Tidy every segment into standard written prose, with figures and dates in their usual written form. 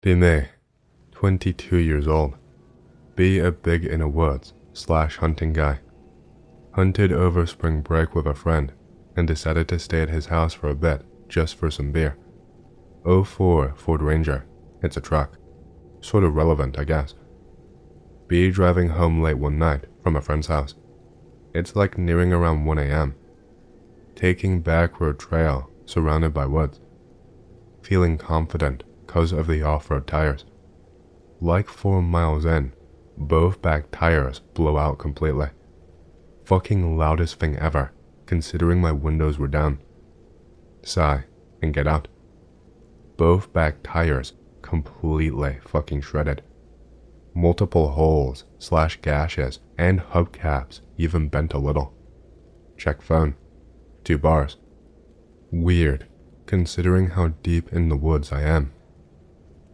Be me, 22 years old. Be a big in the woods / hunting guy. Hunted over spring break with a friend and decided to stay at his house for a bit just for some beer. '04 Ford Ranger, it's a truck. Sort of relevant, I guess. Be driving home late one night from a friend's house. It's like nearing around 1 a.m. Taking backward trail surrounded by woods. Feeling confident cause of the off-road tires. Like 4 miles in, both back tires blow out completely. Fucking loudest thing ever, considering my windows were down. Sigh and get out. Both back tires completely fucking shredded. Multiple holes / gashes and hubcaps even bent a little. Check phone. 2 bars. Weird, considering how deep in the woods I am.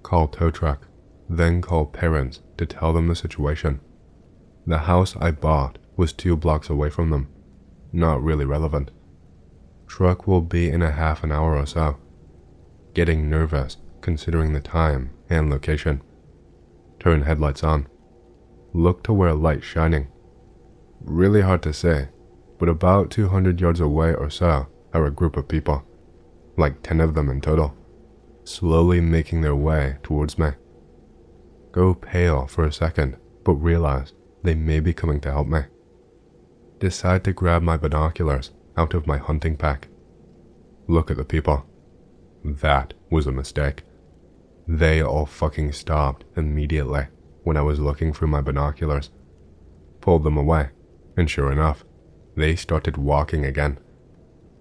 Call tow truck, then call parents to tell them the situation. The house I bought was 2 blocks away from them. Not really relevant. Truck will be in a half an hour or so. Getting nervous considering the time and location. Turn headlights on. Look to where light's shining. Really hard to say, but about 200 yards away or so are a group of people, like 10 of them in total, slowly making their way towards me. Go pale for a second, but realize they may be coming to help me. Decide to grab my binoculars out of my hunting pack. Look at the people. That was a mistake. They all fucking stopped immediately when I was looking through my binoculars. Pulled them away, and sure enough, they started walking again.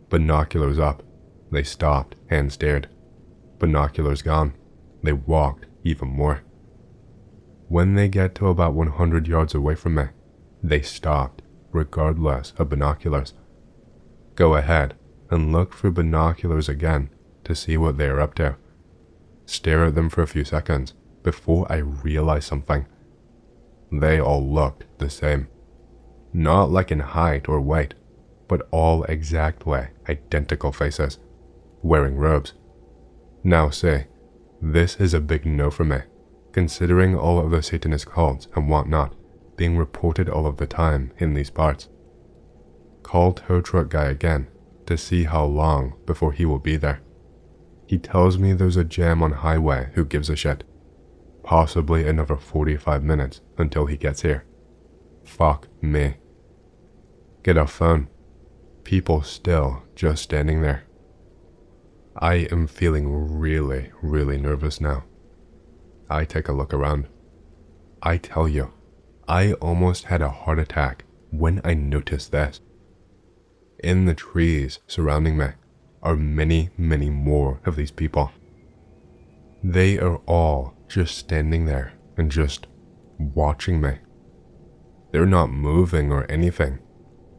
Binoculars up, they stopped and stared. Binoculars gone, they walked even more. When they get to about 100 yards away from me, they stopped, regardless of binoculars. Go ahead and look through binoculars again to see what they are up to. Stare at them for a few seconds before I realize something. They all looked the same. Not like in height or weight, but all exactly identical faces, wearing robes. Now see, this is a big no for me, considering all of the Satanist cults and whatnot being reported all of the time in these parts. Call tow truck guy again to see how long before he will be there. He tells me there's a jam on highway, who gives a shit. Possibly another 45 minutes until he gets here. Fuck me. Get off phone. People still just standing there. I am feeling really, really nervous now. I take a look around. I tell you, I almost had a heart attack when I noticed this. In the trees surrounding me are many, many more of these people. They are all just standing there and just watching me. They're not moving or anything.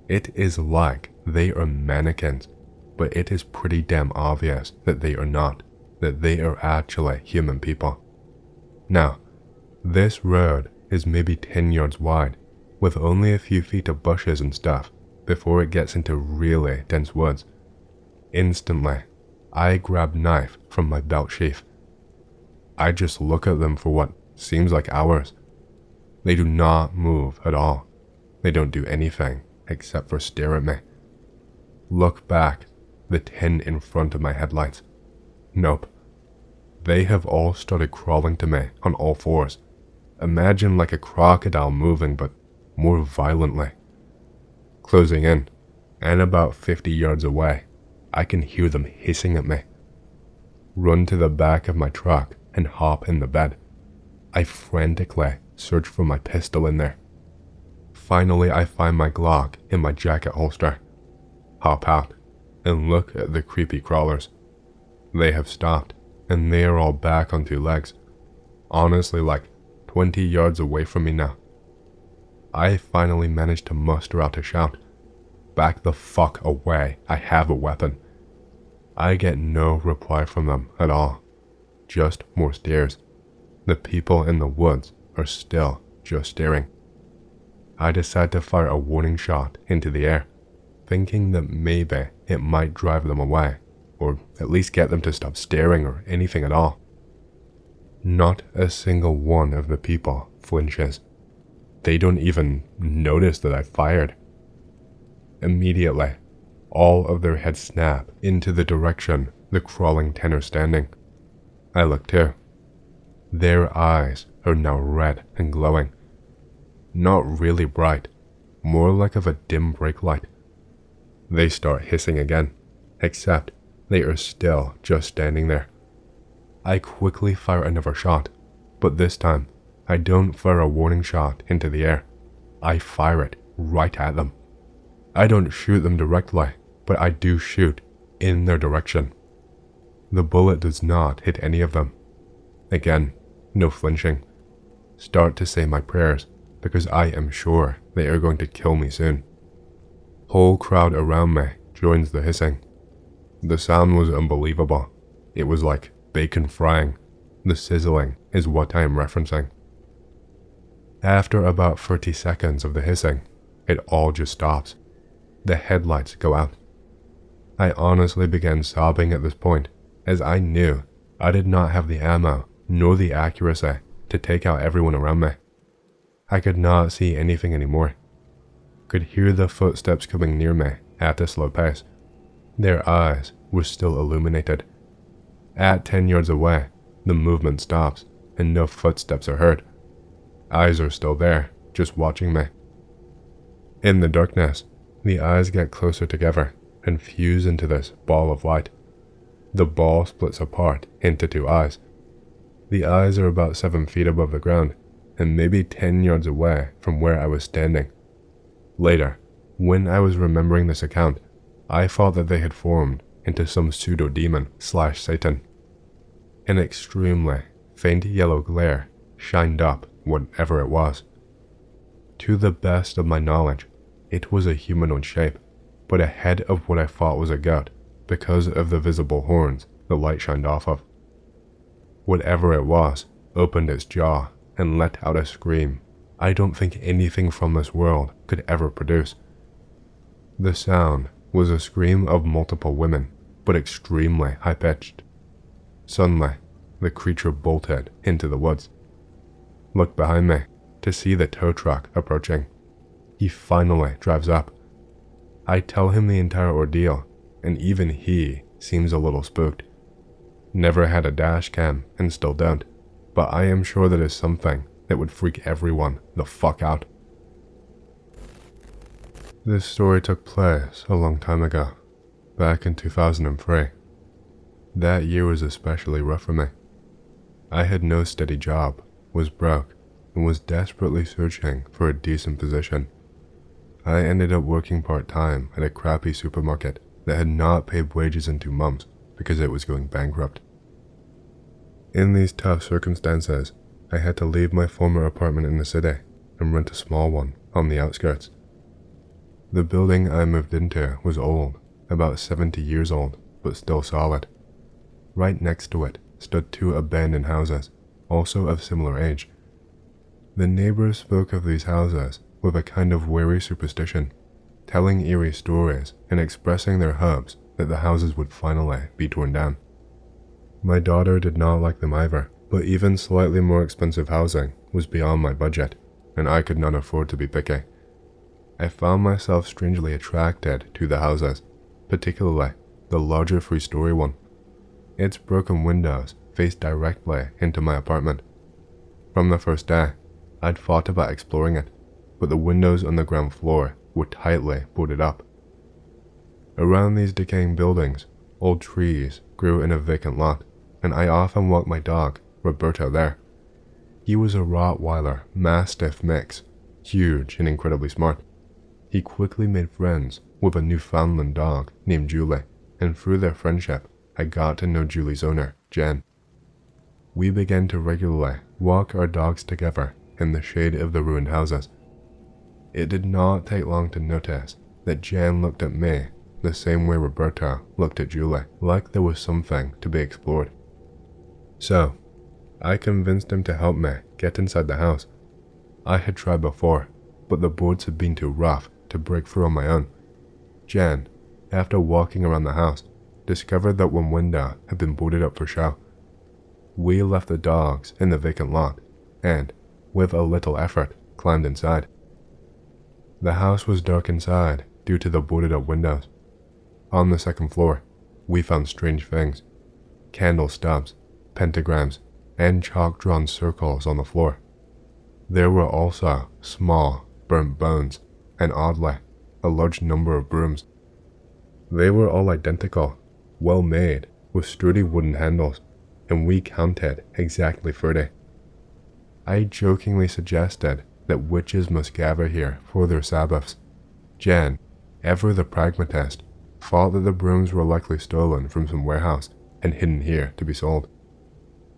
It is like they are mannequins, but it is pretty damn obvious that they are not, that they are actually human people. Now, this road is maybe 10 yards wide, with only a few feet of bushes and stuff before it gets into really dense woods. Instantly, I grab knife from my belt sheath. I just look at them for what seems like hours. They do not move at all. They don't do anything except for stare at me. Look back, the 10 in front of my headlights. Nope. They have all started crawling to me on all fours. Imagine like a crocodile moving, but more violently. Closing in, and about 50 yards away, I can hear them hissing at me. Run to the back of my truck and hop in the bed. I frantically search for my pistol in there. Finally, I find my Glock in my jacket holster. Hop out and look at the creepy crawlers. They have stopped, and they are all back on 2 legs. Honestly, like 20 yards away from me now. I finally managed to muster out a shout. Back the fuck away, I have a weapon. I get no reply from them at all. Just more stares. The people in the woods are still just staring. I decide to fire a warning shot into the air, thinking that maybe it might drive them away, or at least get them to stop staring or anything at all. Not a single one of the people flinches. They don't even notice that I fired. Immediately, all of their heads snap into the direction the crawling 10 are standing. I look too. Their eyes are now red and glowing. Not really bright, more like of a dim brake light. They start hissing again, except they are still just standing there. I quickly fire another shot, but this time, I don't fire a warning shot into the air. I fire it right at them. I don't shoot them directly, but I do shoot in their direction. The bullet does not hit any of them. Again, no flinching. Start to say my prayers, because I am sure they are going to kill me soon. Whole crowd around me joins the hissing. The sound was unbelievable. It was like bacon frying. The sizzling is what I am referencing. After about 30 seconds of the hissing, it all just stops. The headlights go out. I honestly began sobbing at this point, as I knew I did not have the ammo nor the accuracy to take out everyone around me. I could not see anything anymore. Could hear the footsteps coming near me at a slow pace. Their eyes were still illuminated. At 10 yards away, the movement stops and no footsteps are heard. Eyes are still there, just watching me. In the darkness, the eyes get closer together and fuse into this ball of light. The ball splits apart into 2 eyes. The eyes are about 7 feet above the ground and maybe 10 yards away from where I was standing. Later, when I was remembering this account, I thought that they had formed into some pseudo-demon/Satan. An extremely faint yellow glare shined up whatever it was. To the best of my knowledge, it was a humanoid shape, but ahead of what I thought was a goat because of the visible horns the light shined off of. Whatever it was opened its jaw and let out a scream I don't think anything from this world could ever produce. The sound was a scream of multiple women, but extremely high-pitched. Suddenly, the creature bolted into the woods. Looked behind me to see the tow truck approaching. He finally drives up. I tell him the entire ordeal, and even he seems a little spooked. Never had a dash cam and still don't, but I am sure that is something that would freak everyone the fuck out. This story took place a long time ago, back in 2003. That year was especially rough for me. I had no steady job, was broke, and was desperately searching for a decent position. I ended up working part-time at a crappy supermarket that had not paid wages in 2 months because it was going bankrupt. In these tough circumstances, I had to leave my former apartment in the city and rent a small one on the outskirts. The building I moved into was old, about 70 years old, but still solid. Right next to it stood 2 abandoned houses, also of similar age. The neighbors spoke of these houses with a kind of wary superstition, telling eerie stories and expressing their hopes that the houses would finally be torn down. My daughter did not like them either, but even slightly more expensive housing was beyond my budget, and I could not afford to be picky. I found myself strangely attracted to the houses, particularly the larger 3-story one. Its broken windows faced directly into my apartment. From the first day, I'd thought about exploring it, but the windows on the ground floor were tightly boarded up. Around these decaying buildings, old trees grew in a vacant lot, and I often walked my dog, Roberto, there. He was a Rottweiler Mastiff mix, huge and incredibly smart. He quickly made friends with a Newfoundland dog named Julie, and through their friendship, I got to know Julie's owner, Jen. We began to regularly walk our dogs together in the shade of the ruined houses. It did not take long to notice that Jen looked at me the same way Roberto looked at Julie, like there was something to be explored. So, I convinced him to help me get inside the house. I had tried before, but the boards had been too rough to break through on my own. Jen, after walking around the house, discovered that one window had been boarded up for show. We left the dogs in the vacant lot and, with a little effort, climbed inside. The house was dark inside due to the boarded-up windows. On the second floor, we found strange things: candle stubs, pentagrams, and chalk-drawn circles on the floor. There were also small, burnt bones, and oddly, a large number of brooms. They were all identical, well made, with sturdy wooden handles, and we counted exactly 30. I jokingly suggested that witches must gather here for their Sabbaths. Jen, ever the pragmatist, thought that the brooms were likely stolen from some warehouse and hidden here to be sold.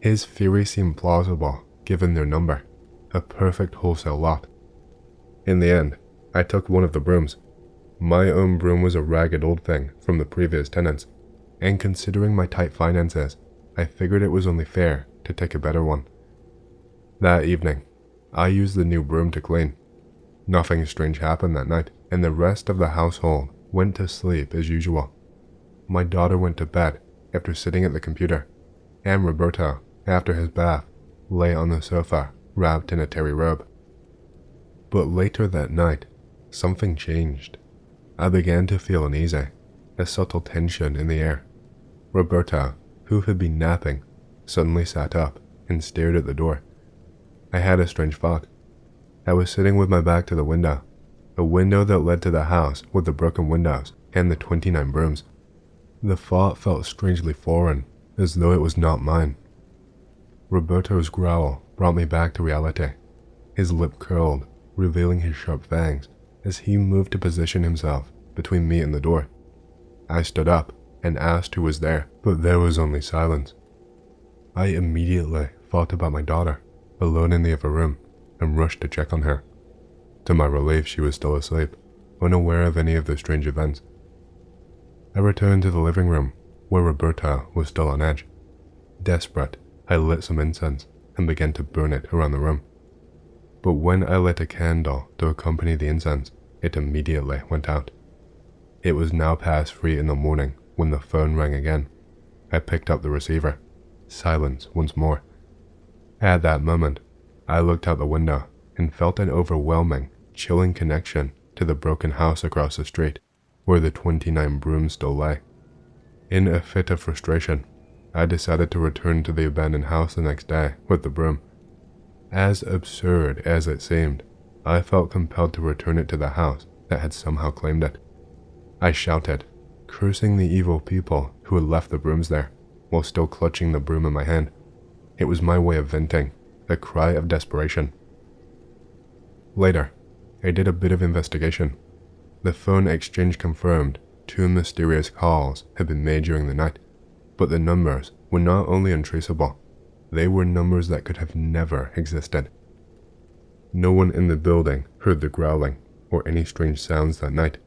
His theory seemed plausible given their number, a perfect wholesale lot. In the end, I took one of the brooms. My own broom was a ragged old thing from the previous tenants, and considering my tight finances, I figured it was only fair to take a better one. That evening, I used the new broom to clean. Nothing strange happened that night, and the rest of the household went to sleep as usual. My daughter went to bed after sitting at the computer, and Roberto, after his bath, lay on the sofa wrapped in a terry robe. But later that night, something changed. I began to feel uneasy, a subtle tension in the air. Roberto, who had been napping, suddenly sat up and stared at the door. I had a strange thought. I was sitting with my back to the window, a window that led to the house with the broken windows and the 29 brooms. The thought felt strangely foreign, as though it was not mine. Roberto's growl brought me back to reality. His lip curled, revealing his sharp fangs, as he moved to position himself between me and the door. I stood up and asked who was there, but there was only silence. I immediately thought about my daughter, alone in the other room, and rushed to check on her. To my relief, she was still asleep, unaware of any of the strange events. I returned to the living room, where Roberto was still on edge. Desperate, I lit some incense and began to burn it around the room. But when I lit a candle to accompany the incense, it immediately went out. It was now past 3 in the morning when the phone rang again. I picked up the receiver. Silence once more. At that moment, I looked out the window and felt an overwhelming, chilling connection to the broken house across the street, where the 29 brooms still lay. In a fit of frustration, I decided to return to the abandoned house the next day with the broom. As absurd as it seemed, I felt compelled to return it to the house that had somehow claimed it. I shouted, cursing the evil people who had left the brooms there, while still clutching the broom in my hand. It was my way of venting, a cry of desperation. Later, I did a bit of investigation. The phone exchange confirmed 2 mysterious calls had been made during the night, but the numbers were not only untraceable, they were numbers that could have never existed. No one in the building heard the growling or any strange sounds that night.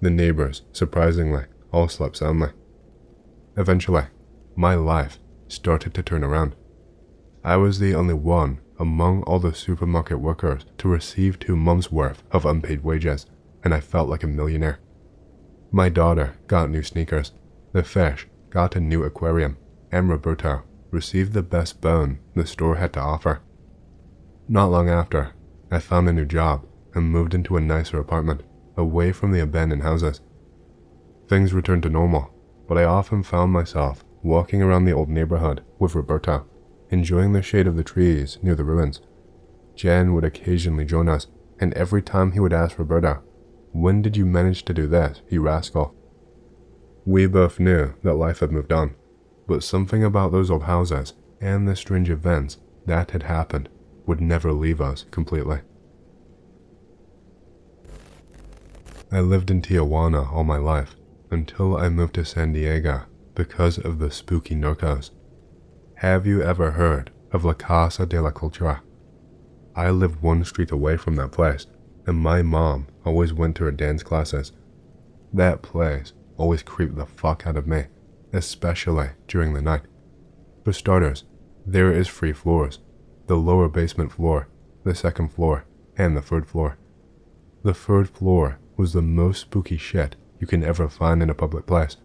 The neighbors, surprisingly, all slept soundly. Eventually, my life started to turn around. I was the only one among all the supermarket workers to receive 2 months' worth of unpaid wages, and I felt like a millionaire. My daughter got new sneakers, the fish got a new aquarium, and Roberto received the best bone the store had to offer. Not long after, I found a new job and moved into a nicer apartment, away from the abandoned houses. Things returned to normal, but I often found myself walking around the old neighborhood with Roberto, enjoying the shade of the trees near the ruins. Jen would occasionally join us, and every time he would ask Roberto, "When did you manage to do this, you rascal?" We both knew that life had moved on, but something about those old houses and the strange events that had happened would never leave us completely. I lived in Tijuana all my life until I moved to San Diego because of the spooky narcos. Have you ever heard of La Casa De La Cultura? I lived 1 street away from that place, and my mom always went to her dance classes. That place always creeped the fuck out of me, especially during the night. For starters, there is 3 floors: the lower basement floor, the second floor, and the 3rd floor. The 3rd floor was the most spooky shit you can ever find in a public place.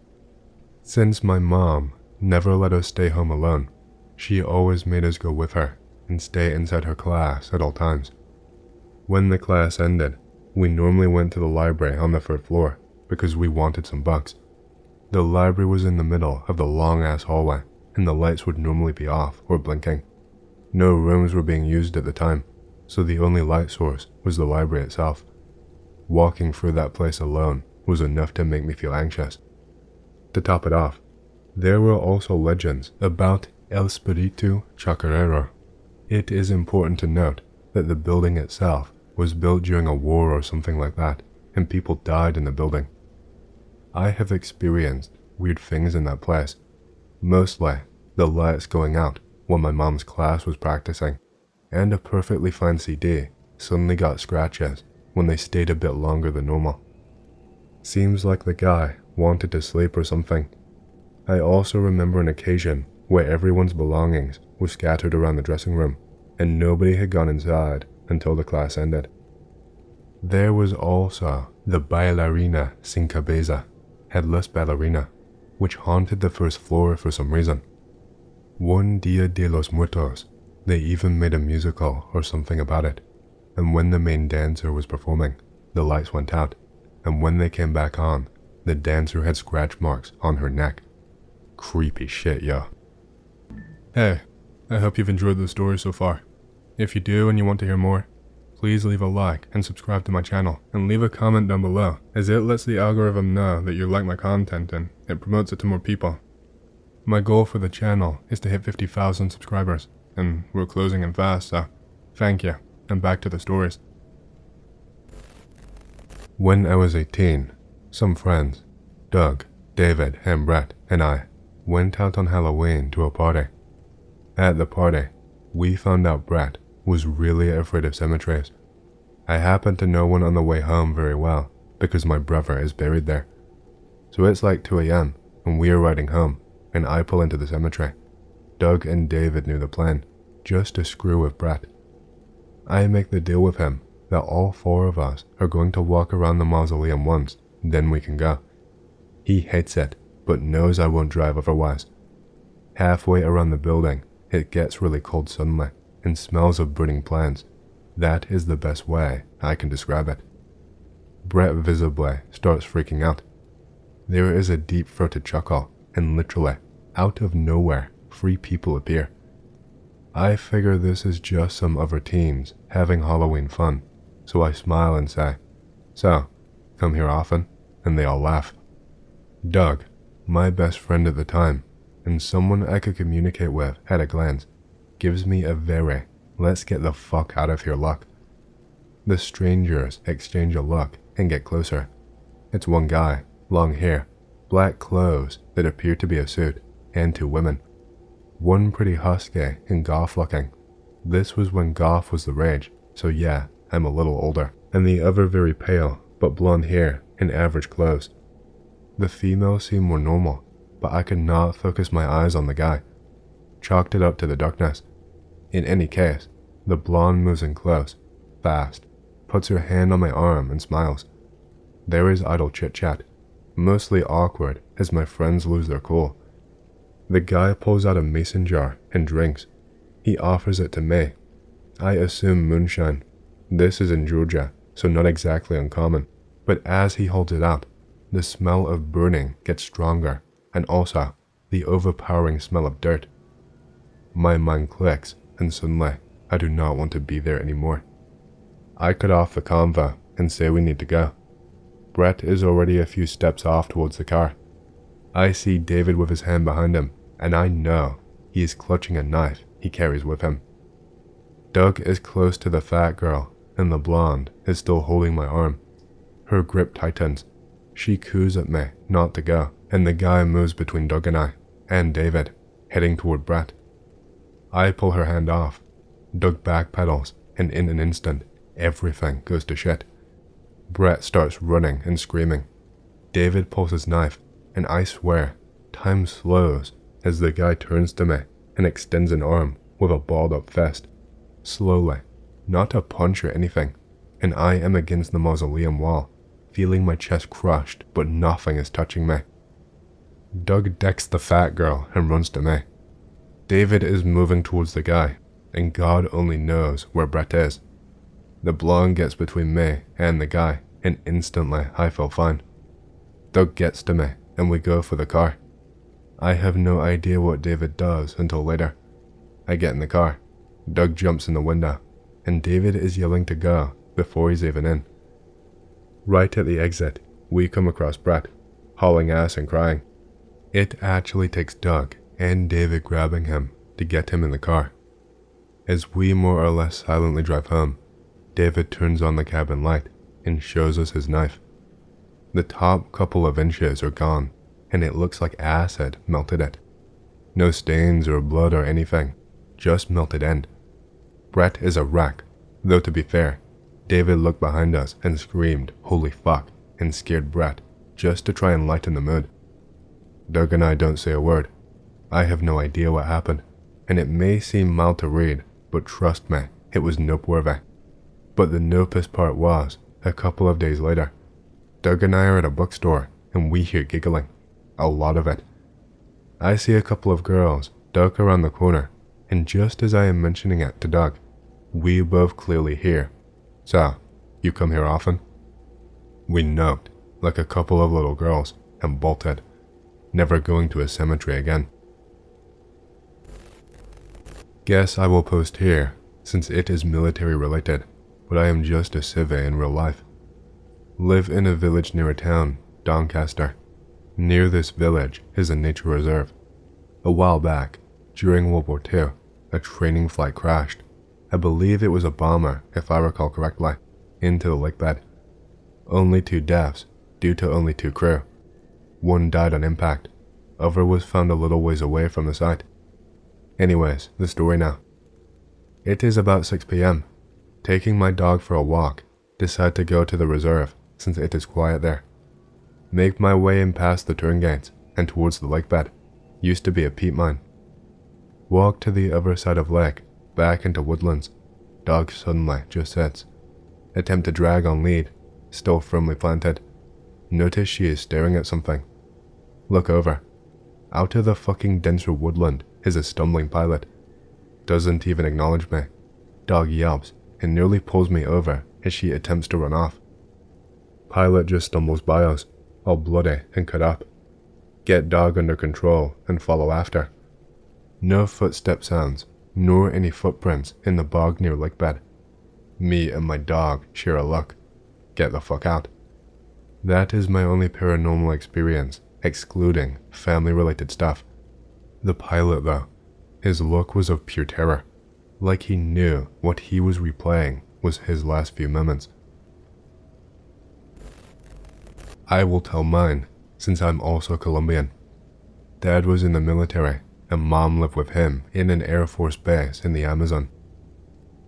Since my mom never let us stay home alone, She always made us go with her and stay inside her class at all times. When the class ended, we normally went to the library on the 3rd floor because we wanted some books. The library was in the middle of the long-ass hallway, and the lights would normally be off or blinking. No rooms were being used at the time, so the only light source was the library itself. Walking through that place alone was enough to make me feel anxious. To top it off, there were also legends about El Espiritu Chacarero. It is important to note that the building itself was built during a war or something like that, and people died in the building. I have experienced weird things in that place, mostly the lights going out when my mom's class was practicing, and a perfectly fine CD suddenly got scratches when they stayed a bit longer than normal. Seems like the guy wanted to sleep or something. I also remember an occasion where everyone's belongings were scattered around the dressing room, and nobody had gone inside until the class ended. There was also the bailarina sin cabeza, headless ballerina, which haunted the 1st floor for some reason. One Dia de los Muertos, they even made a musical or something about it, and when the main dancer was performing, the lights went out, and when they came back on, the dancer had scratch marks on her neck. Creepy shit, yo. Hey, I hope you've enjoyed the story so far. If you do and you want to hear more, please leave a like and subscribe to my channel, and leave a comment down below, as it lets the algorithm know that you like my content and it promotes it to more people. My goal for the channel is to hit 50,000 subscribers, and we're closing in fast, so thank you, and back to the stories. When I was 18, some friends, Doug, David, and Brett, and I, went out on Halloween to a party. At the party, we found out Brett was really afraid of cemeteries. I happen to know one on the way home very well because my brother is buried there. So it's like 2 a.m. and we are riding home, and I pull into the cemetery. Doug and David knew the plan, just to screw with Brett. I make the deal with him that all 4 of us are going to walk around the mausoleum once, then we can go. He hates it, but knows I won't drive otherwise. Halfway around the building, it gets really cold suddenly, and smells of burning plants. That is the best way I can describe it. Brett visibly starts freaking out. There is a deep-throated chuckle, and literally, out of nowhere, 3 people appear. I figure this is just some other teens having Halloween fun, so I smile and say, "So, come here often?" And they all laugh. Doug, my best friend at the time, and someone I could communicate with at a glance, gives me a very "let's get the fuck out of here" look. The strangers exchange a look and get closer. It's one guy, long hair, black clothes that appear to be a suit, and 2 women. One pretty husky and goth looking. This was when goth was the rage, so yeah, I'm a little older. And the other very pale, but blonde hair and average clothes. The female seemed more normal, but I could not focus my eyes on the guy. Chalked it up to the darkness. In any case, the blonde moves in close, fast, puts her hand on my arm and smiles. There is idle chit-chat, mostly awkward as my friends lose their cool. The guy pulls out a mason jar and drinks. He offers it to me. I assume moonshine. This is in Georgia, so not exactly uncommon, but as he holds it out, the smell of burning gets stronger, and also the overpowering smell of dirt. My mind clicks, and suddenly I do not want to be there anymore. I cut off the convo and say we need to go. Brett is already a few steps off towards the car. I see David with his hand behind him, and I know he is clutching a knife he carries with him. Doug is close to the fat girl, and the blonde is still holding my arm. Her grip tightens. She coos at me not to go, and the guy moves between Doug and I, and David, heading toward Brett. I pull her hand off. Doug backpedals, and in an instant, everything goes to shit. Brett starts running and screaming. David pulls his knife, and I swear, time slows as the guy turns to me and extends an arm with a balled up fist. Slowly, not a punch or anything, and I am against the mausoleum wall, feeling my chest crushed, but nothing is touching me. Doug decks the fat girl and runs to me. David is moving towards the guy, and God only knows where Brett is. The blonde gets between me and the guy, and instantly I feel fine. Doug gets to me, and we go for the car. I have no idea what David does until later. I get in the car, Doug jumps in the window, and David is yelling to go before he's even in. Right at the exit, we come across Brett, hauling ass and crying. It actually takes Doug and David grabbing him to get him in the car. As we more or less silently drive home, David turns on the cabin light and shows us his knife. The top couple of inches are gone, and it looks like acid melted it. No stains or blood or anything, just melted end. Brett is a wreck, though to be fair, David looked behind us and screamed, "Holy fuck," and scared Brett, just to try and lighten the mood. Doug and I don't say a word. I have no idea what happened, and it may seem mild to read, but trust me, it was noteworthy. But the nopest part was, a couple of days later, Doug and I are at a bookstore, and we hear giggling. A lot of it. I see a couple of girls duck around the corner, and just as I am mentioning it to Doug, we both clearly hear, "So, you come here often?" We noped, like a couple of little girls, and bolted, never going to a cemetery again. Guess I will post here, since it is military related, but I am just a civvy in real life. Live in a village near a town, Doncaster. Near this village is a nature reserve. A while back, during World War II, a training flight crashed. I believe it was a bomber, if I recall correctly, into the lake bed. Only 2 deaths, due to only 2 crew. One died on impact, other was found a little ways away from the site. Anyways, the story now. It is about 6 p.m. Taking my dog for a walk, decide to go to the reserve since it is quiet there. Make my way in past the turn gates and towards the lake bed. Used to be a peat mine. Walk to the other side of lake, back into woodlands. Dog suddenly just sits. Attempt to drag on lead, still firmly planted. Notice she is staring at something. Look over. Out of the fucking denser woodland is a stumbling pilot. Doesn't even acknowledge me. Dog yelps and nearly pulls me over as she attempts to run off. Pilot just stumbles by us, all bloody and cut up. Get dog under control and follow after. No footstep sounds, nor any footprints in the bog near lake bed. Me and my dog share a look. Get the fuck out. That is my only paranormal experience, excluding family-related stuff. The pilot, though, his look was of pure terror, like he knew what he was replaying was his last few moments. I will tell mine, since I'm also Colombian. Dad was in the military, and Mom lived with him in an Air Force base in the Amazon.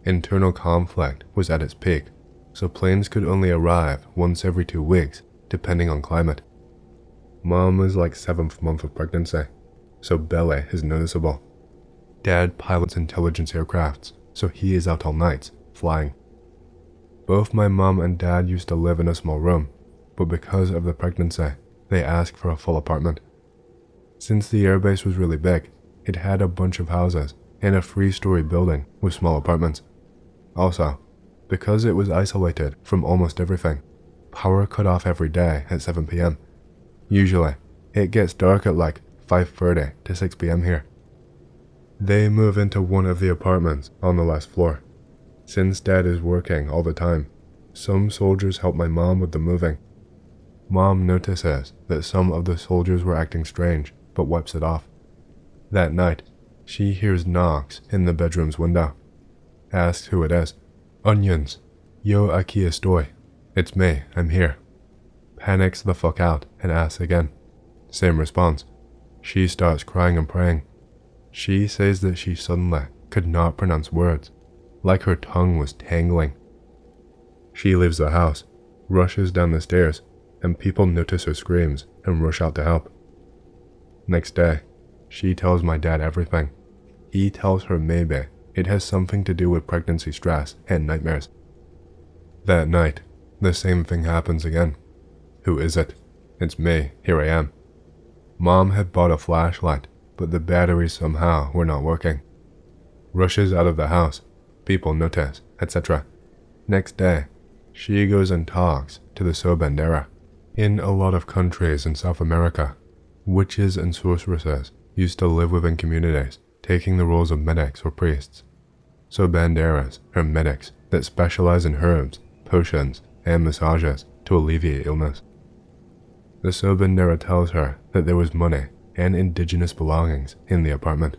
Internal conflict was at its peak, so planes could only arrive once every 2 weeks, depending on climate. Mom is like 7th month of pregnancy, so belly is noticeable. Dad pilots intelligence aircrafts, so he is out all nights, flying. Both my mom and dad used to live in a small room, but because of the pregnancy, they asked for a full apartment. Since the airbase was really big, it had a bunch of houses and a 3-story building with small apartments. Also, because it was isolated from almost everything, power cut off every day at 7 p.m. Usually, it gets dark at like 5:30 to 6 p.m. here. They move into one of the apartments on the last floor. Since Dad is working all the time, some soldiers help my mom with the moving. Mom notices that some of the soldiers were acting strange, but wipes it off. That night, she hears knocks in the bedroom's window. Asks who it is. Onions. Yo aquí estoy. It's me, I'm here. Panics the fuck out and asks again. Same response. She starts crying and praying. She says that she suddenly could not pronounce words, like her tongue was tangling. She leaves the house, rushes down the stairs, and people notice her screams and rush out to help. Next day, she tells my dad everything. He tells her maybe it has something to do with pregnancy stress and nightmares. That night, the same thing happens again. Who is it? It's me, here I am. Mom had bought a flashlight, but the batteries somehow were not working. Rushes out of the house, people notice, etc. Next day, she goes and talks to the sobandera. In a lot of countries in South America, witches and sorceresses used to live within communities, taking the roles of medics or priests. Sobanderas are medics that specialize in herbs, potions, and massages to alleviate illness. The sobandera tells her that there was money and indigenous belongings in the apartment.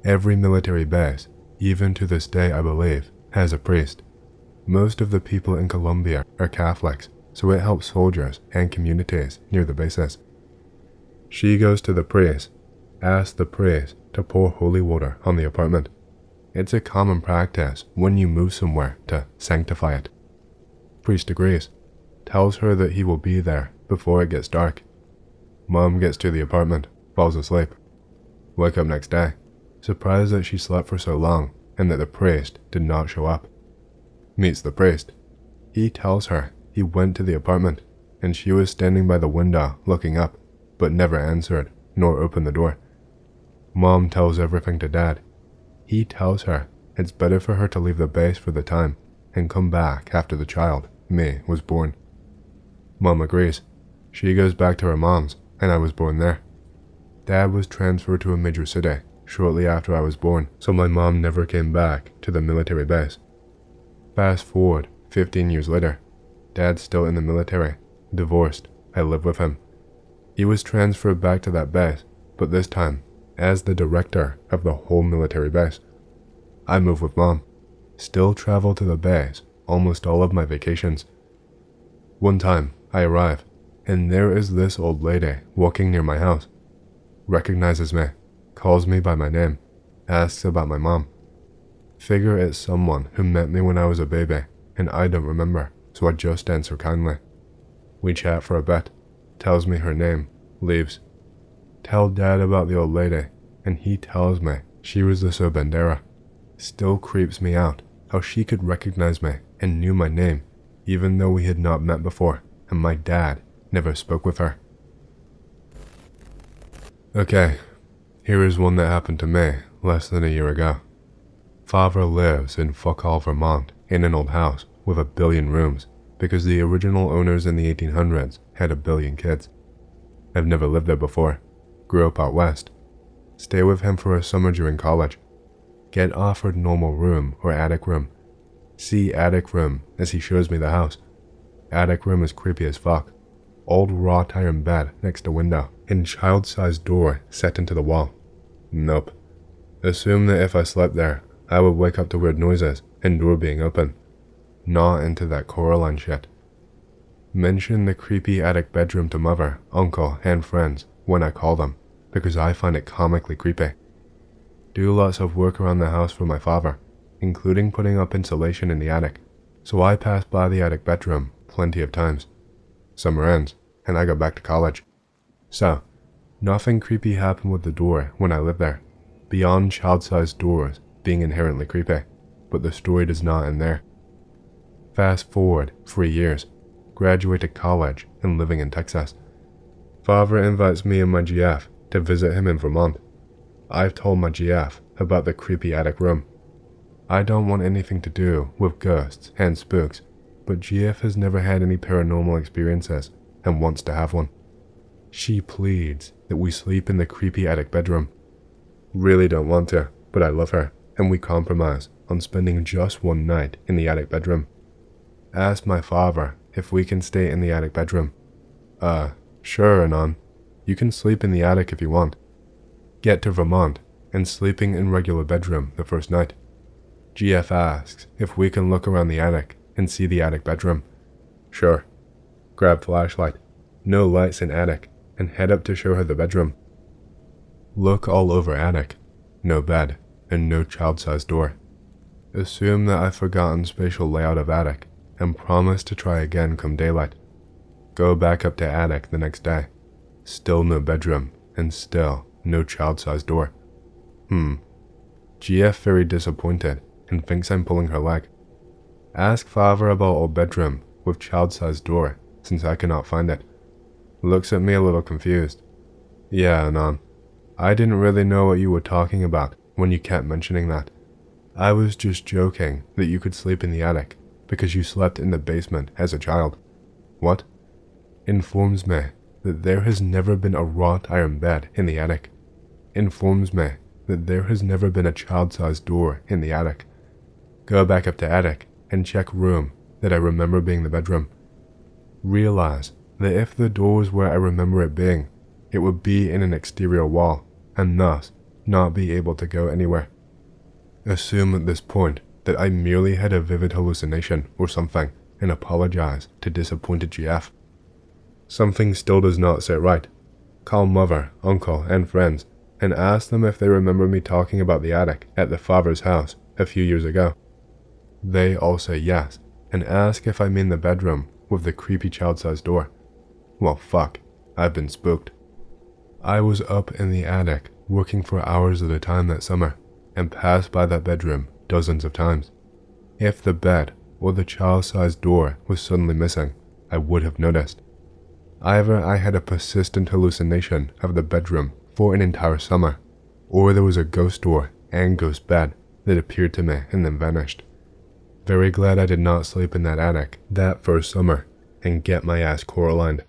Every military base, even to this day I believe, has a priest. Most of the people in Colombia are Catholics, so it helps soldiers and communities near the bases. She goes to the priest, asks the priest to pour holy water on the apartment. It's a common practice when you move somewhere to sanctify it. Priest agrees, tells her that he will be there before it gets dark. Mom gets to the apartment, falls asleep. Wake up next day, surprised that she slept for so long and that the priest did not show up. Meets the priest. He tells her he went to the apartment and she was standing by the window looking up, but never answered nor opened the door. Mom tells everything to Dad. He tells her it's better for her to leave the base for the time and come back after the child, me, was born. Mom agrees. She goes back to her mom's and I was born there. Dad was transferred to a major city shortly after I was born, so my mom never came back to the military base. Fast forward 15 years later, Dad's still in the military, divorced, I live with him. He was transferred back to that base, but this time as the director of the whole military base. I move with Mom, still travel to the base almost all of my vacations. One time I arrive, and there is this old lady walking near my house. Recognizes me, calls me by my name, asks about my mom. Figure it's someone who met me when I was a baby, and I don't remember, so I just answer kindly. We chat for a bit, tells me her name, leaves. Tell Dad about the old lady, and he tells me she was the sobandera. Still creeps me out how she could recognize me and knew my name, even though we had not met before, and my dad never spoke with her. Okay, here is one that happened to me less than a year ago. Father lives in Fuckhall, Vermont, in an old house with 1 billion rooms, because the original owners in the 1800s had 1 billion kids. I've never lived there before. Grew up out west. Stay with him for a summer during college. Get offered normal room or attic room. See attic room as he shows me the house. Attic room is creepy as fuck. Old wrought iron bed next to window and child-sized door set into the wall. Nope. Assume that if I slept there, I would wake up to weird noises and door being open. Not into that Coraline shit. Mention the creepy attic bedroom to mother, uncle, and friends when I call them, because I find it comically creepy. Do lots of work around the house for my father, including putting up insulation in the attic, so I pass by the attic bedroom plenty of times. Summer ends, and I go back to college. So, nothing creepy happened with the door when I lived there, beyond child-sized doors being inherently creepy, but the story does not end there. Fast forward 3 years, graduated college and living in Texas. Father invites me and my GF to visit him in Vermont. I've told my GF about the creepy attic room. I don't want anything to do with ghosts and spooks, but GF has never had any paranormal experiences and wants to have one. She pleads that we sleep in the creepy attic bedroom. Really don't want to, but I love her, and we compromise on spending just one night in the attic bedroom. Ask my father if we can stay in the attic bedroom. Sure, Anon. You can sleep in the attic if you want. Get to Vermont, and sleeping in regular bedroom the first night. GF asks if we can look around the attic and see the attic bedroom. Sure. Grab flashlight, no lights in attic, and head up to show her the bedroom. Look all over attic, no bed, and no child-sized door. Assume that I've forgotten spatial layout of attic, and promise to try again come daylight. Go back up to attic the next day. Still no bedroom, and still no child-sized door. GF very disappointed, and thinks I'm pulling her leg. Ask father about old bedroom with child-sized door, since I cannot find it. Looks at me a little confused. Yeah, Anon. I didn't really know what you were talking about when you kept mentioning that. I was just joking that you could sleep in the attic because you slept in the basement as a child. What? Informs me that there has never been a wrought iron bed in the attic. Informs me that there has never been a child-sized door in the attic. Go back up to attic and check room that I remember being the bedroom. Realize that if the door was where I remember it being, it would be in an exterior wall and thus not be able to go anywhere. Assume at this point that I merely had a vivid hallucination or something and apologize to disappointed GF. Something still does not sit right. Call mother, uncle, and friends and ask them if they remember me talking about the attic at the father's house a few years ago. They all say yes and ask if I mean the bedroom with the creepy child-sized door. Well, fuck, I've been spooked. I was up in the attic working for hours at a time that summer and passed by that bedroom dozens of times. If the bed or the child-sized door was suddenly missing, I would have noticed. Either I had a persistent hallucination of the bedroom for an entire summer, or there was a ghost door and ghost bed that appeared to me and then vanished. Very glad I did not sleep in that attic that first summer and get my ass Coralined.